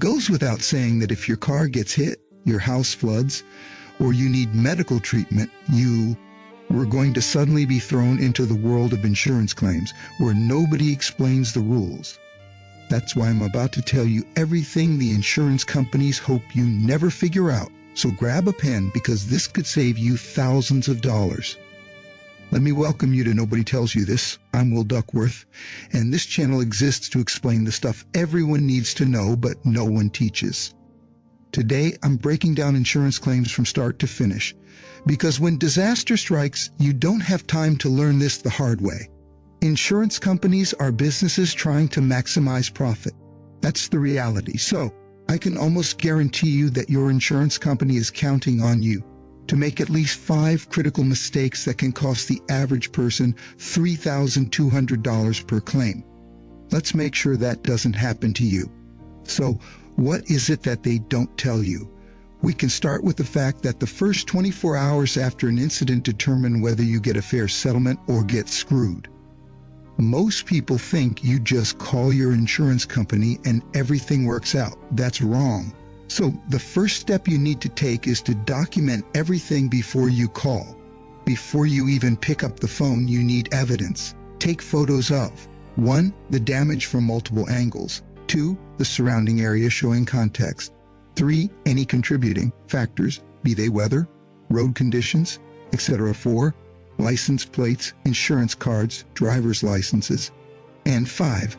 goes without saying that if your car gets hit, your house floods, or you need medical treatment, we're going to suddenly be thrown into the world of insurance claims where nobody explains the rules. That's why I'm about to tell you everything the insurance companies hope you never figure out. So grab a pen because this could save you thousands of dollars. Let me welcome you to Nobody Tells You This. I'm Will Duckworth, and this channel exists to explain the stuff everyone needs to know but no one teaches. Today, I'm breaking down insurance claims from start to finish, because when disaster strikes, you don't have time to learn this the hard way. Insurance companies are businesses trying to maximize profit. That's the reality. So, I can almost guarantee you that your insurance company is counting on you to make at least 5 critical mistakes that can cost the average person $3,200 per claim. Let's make sure that doesn't happen to you. So, what is it that they don't tell you? We can start with the fact that the first 24 hours after an incident determine whether you get a fair settlement or get screwed. Most people think you just call your insurance company and everything works out. That's wrong. So the first step you need to take is to document everything before you call. Before you even pick up the phone, you need evidence. Take photos of 1. The damage from multiple angles. 2. The surrounding area showing context. 3. Any contributing factors, be they weather, road conditions, etc. 4. License plates, insurance cards, driver's licenses. And 5.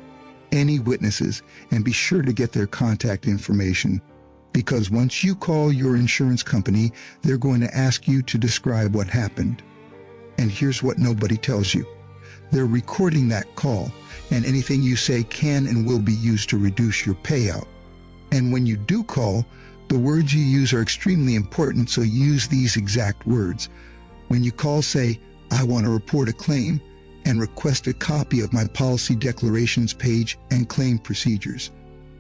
Any witnesses, and be sure to get their contact information. Because once you call your insurance company, they're going to ask you to describe what happened. And here's what nobody tells you. They're recording that call, and anything you say can and will be used to reduce your payout. And when you do call, the words you use are extremely important, so use these exact words. When you call, say, "I want to report a claim," and request a copy of my policy declarations page and claim procedures.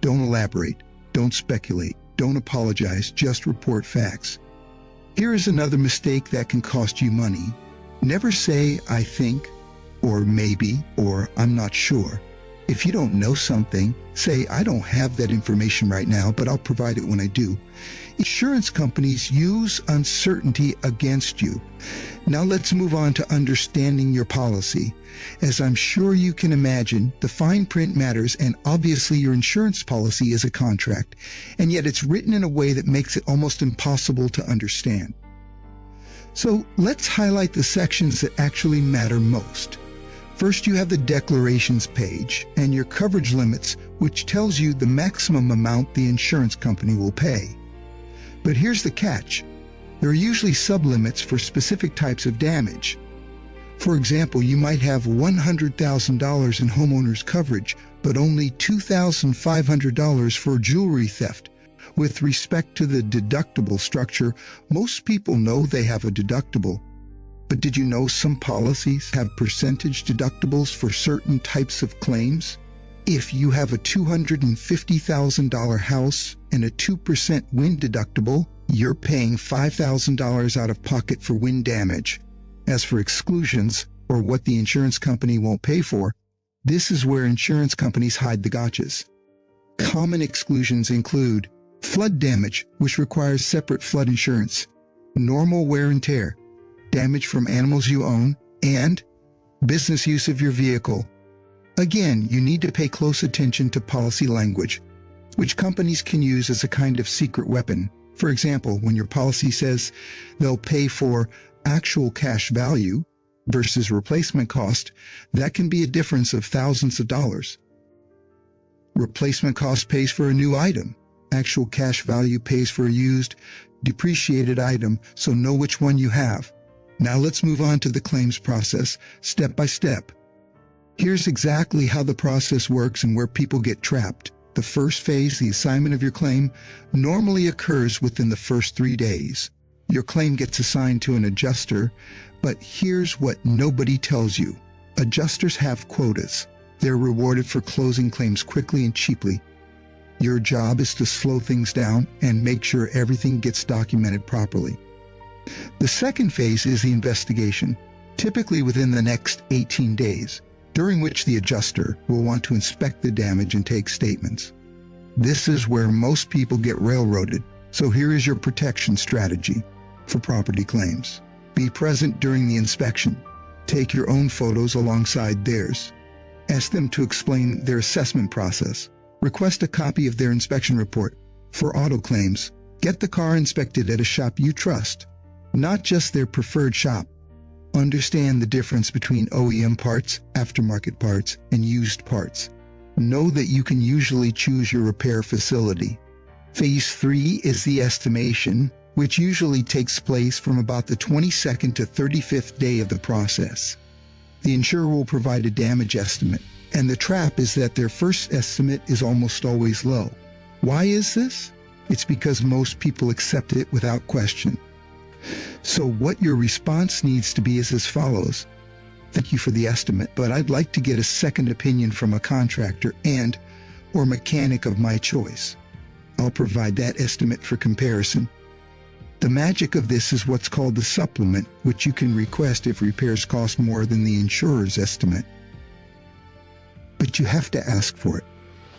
Don't elaborate. Don't speculate. Don't apologize. Just report facts. Here is another mistake that can cost you money. Never say, "I think," or "maybe," or "I'm not sure." If you don't know something, say, "I don't have that information right now, but I'll provide it when I do." Insurance companies use uncertainty against you. Now let's move on to understanding your policy. As I'm sure you can imagine, the fine print matters, and obviously your insurance policy is a contract, and yet it's written in a way that makes it almost impossible to understand. So let's highlight the sections that actually matter most. First, you have the declarations page and your coverage limits, which tells you the maximum amount the insurance company will pay. But here's the catch. There are usually sublimits for specific types of damage. For example, you might have $100,000 in homeowners coverage, but only $2,500 for jewelry theft. With respect to the deductible structure, most people know they have a deductible. But did you know some policies have percentage deductibles for certain types of claims? If you have a $250,000 house and a 2% wind deductible, you're paying $5,000 out of pocket for wind damage. As for exclusions, or what the insurance company won't pay for, this is where insurance companies hide the gotchas. Common exclusions include flood damage, which requires separate flood insurance, normal wear and tear, damage from animals you own, and business use of your vehicle. Again, you need to pay close attention to policy language, which companies can use as a kind of secret weapon. For example, when your policy says they'll pay for actual cash value versus replacement cost, that can be a difference of thousands of dollars. Replacement cost pays for a new item. Actual cash value pays for a used, depreciated item, so know which one you have. Now let's move on to the claims process, step by step. Here's exactly how the process works and where people get trapped. The first phase, the assignment of your claim, normally occurs within the first 3 days. Your claim gets assigned to an adjuster, but here's what nobody tells you. Adjusters have quotas. They're rewarded for closing claims quickly and cheaply. Your job is to slow things down and make sure everything gets documented properly. The second phase is the investigation, typically within the next 18 days, during which the adjuster will want to inspect the damage and take statements. This is where most people get railroaded. So here is your protection strategy for property claims. Be present during the inspection. Take your own photos alongside theirs. Ask them to explain their assessment process. Request a copy of their inspection report. For auto claims, get the car inspected at a shop you trust, not just their preferred shop. Understand the difference between OEM parts, aftermarket parts, and used parts. Know that you can usually choose your repair facility. Phase 3 is the estimation, which usually takes place from about the 22nd to 35th day of the process. The insurer will provide a damage estimate, and the trap is that their first estimate is almost always low. Why is this? It's because most people accept it without question. So what your response needs to be is as follows. Thank you for the estimate, but I'd like to get a second opinion from a contractor or mechanic of my choice. I'll provide that estimate for comparison. The magic of this is what's called the supplement, which you can request if repairs cost more than the insurer's estimate. But you have to ask for it.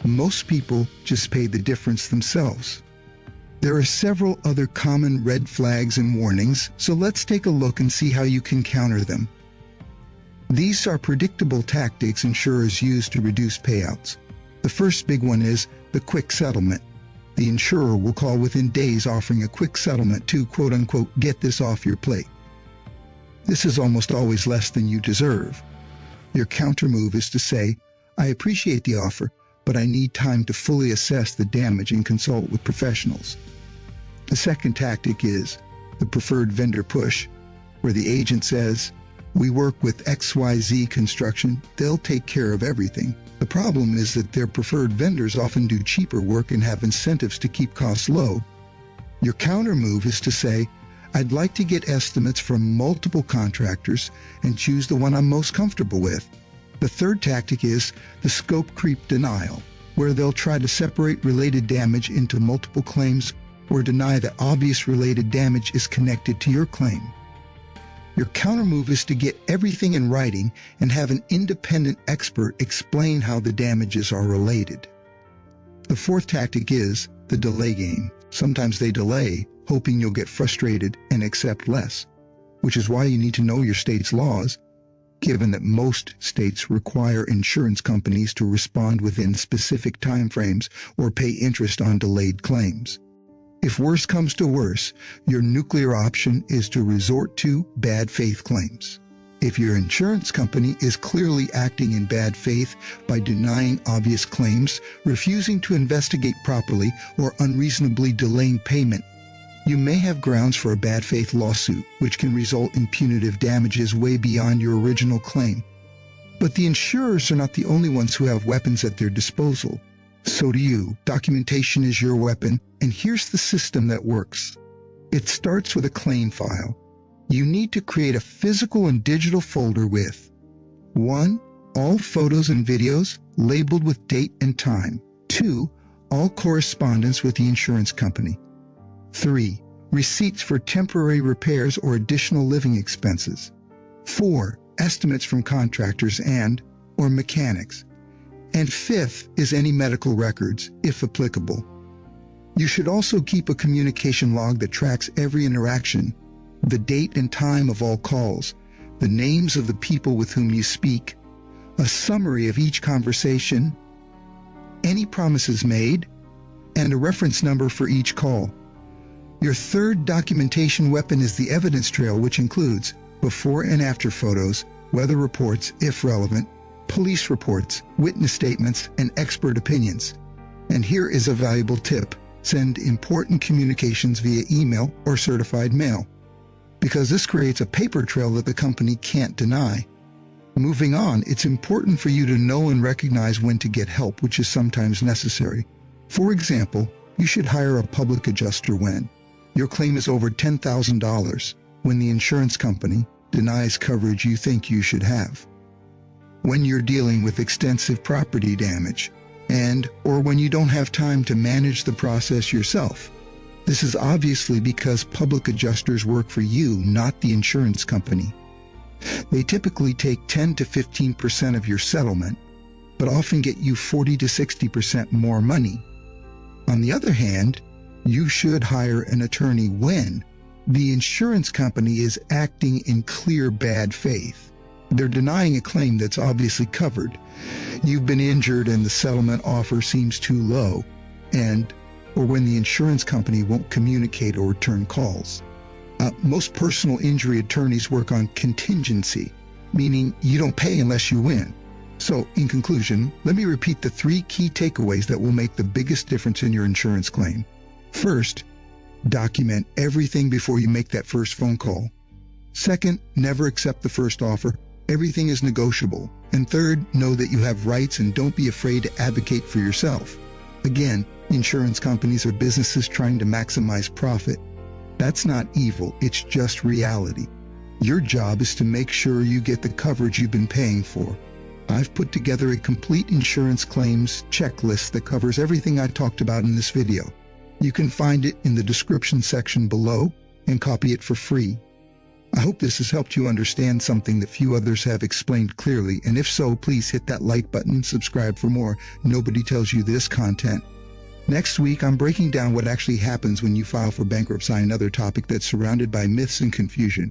Most people just pay the difference themselves. There are several other common red flags and warnings, so let's take a look and see how you can counter them. These are predictable tactics insurers use to reduce payouts. The first big one is the quick settlement. The insurer will call within days offering a quick settlement to, quote-unquote, get this off your plate. This is almost always less than you deserve. Your counter move is to say, I appreciate the offer, but I need time to fully assess the damage and consult with professionals. The second tactic is the preferred vendor push, where the agent says, we work with XYZ Construction, they'll take care of everything. The problem is that their preferred vendors often do cheaper work and have incentives to keep costs low. Your counter move is to say, I'd like to get estimates from multiple contractors and choose the one I'm most comfortable with. The third tactic is the scope creep denial, where they'll try to separate related damage into multiple claims or deny that obvious related damage is connected to your claim. Your counter move is to get everything in writing and have an independent expert explain how the damages are related. The fourth tactic is the delay game. Sometimes they delay, hoping you'll get frustrated and accept less, which is why you need to know your state's laws, given that most states require insurance companies to respond within specific timeframes or pay interest on delayed claims. If worse comes to worse, your nuclear option is to resort to bad faith claims. If your insurance company is clearly acting in bad faith by denying obvious claims, refusing to investigate properly, or unreasonably delaying payment, you may have grounds for a bad faith lawsuit, which can result in punitive damages way beyond your original claim. But the insurers are not the only ones who have weapons at their disposal. So do you. Documentation is your weapon, and here's the system that works. It starts with a claim file. You need to create a physical and digital folder with 1. All photos and videos labeled with date and time. 2. All correspondence with the insurance company. 3. Receipts for temporary repairs or additional living expenses. 4. Estimates from contractors or mechanics. And 5th is any medical records, if applicable. You should also keep a communication log that tracks every interaction, the date and time of all calls, the names of the people with whom you speak, a summary of each conversation, any promises made, and a reference number for each call. Your third documentation weapon is the evidence trail, which includes before and after photos, weather reports, if relevant, police reports, witness statements, and expert opinions. And here is a valuable tip. Send important communications via email or certified mail, because this creates a paper trail that the company can't deny. Moving on, it's important for you to know and recognize when to get help, which is sometimes necessary. For example, you should hire a public adjuster when your claim is over $10,000, when the insurance company denies coverage you think you should have, when you're dealing with extensive property damage, or when you don't have time to manage the process yourself. This is obviously because public adjusters work for you, not the insurance company. They typically take 10 to 15% of your settlement, but often get you 40 to 60% more money. On the other hand, you should hire an attorney when the insurance company is acting in clear bad faith. They're denying a claim that's obviously covered. You've been injured and the settlement offer seems too low, or when the insurance company won't communicate or return calls. Most personal injury attorneys work on contingency, meaning you don't pay unless you win. So, in conclusion, let me repeat the 3 key takeaways that will make the biggest difference in your insurance claim. First, document everything before you make that first phone call. Second, never accept the first offer. Everything is negotiable. And third, know that you have rights and don't be afraid to advocate for yourself. Again, insurance companies are businesses trying to maximize profit. That's not evil, it's just reality. Your job is to make sure you get the coverage you've been paying for. I've put together a complete insurance claims checklist that covers everything I talked about in this video. You can find it in the description section below and copy it for free. I hope this has helped you understand something that few others have explained clearly, and if so, please hit that like button, subscribe for more Nobody Tells You This content. Next week, I'm breaking down what actually happens when you file for bankruptcy, another topic that's surrounded by myths and confusion.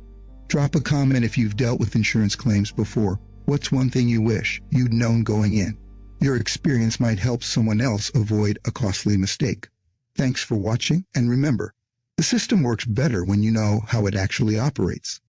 Drop a comment if you've dealt with insurance claims before. What's one thing you wish you'd known going in? Your experience might help someone else avoid a costly mistake. Thanks for watching, and remember, the system works better when you know how it actually operates.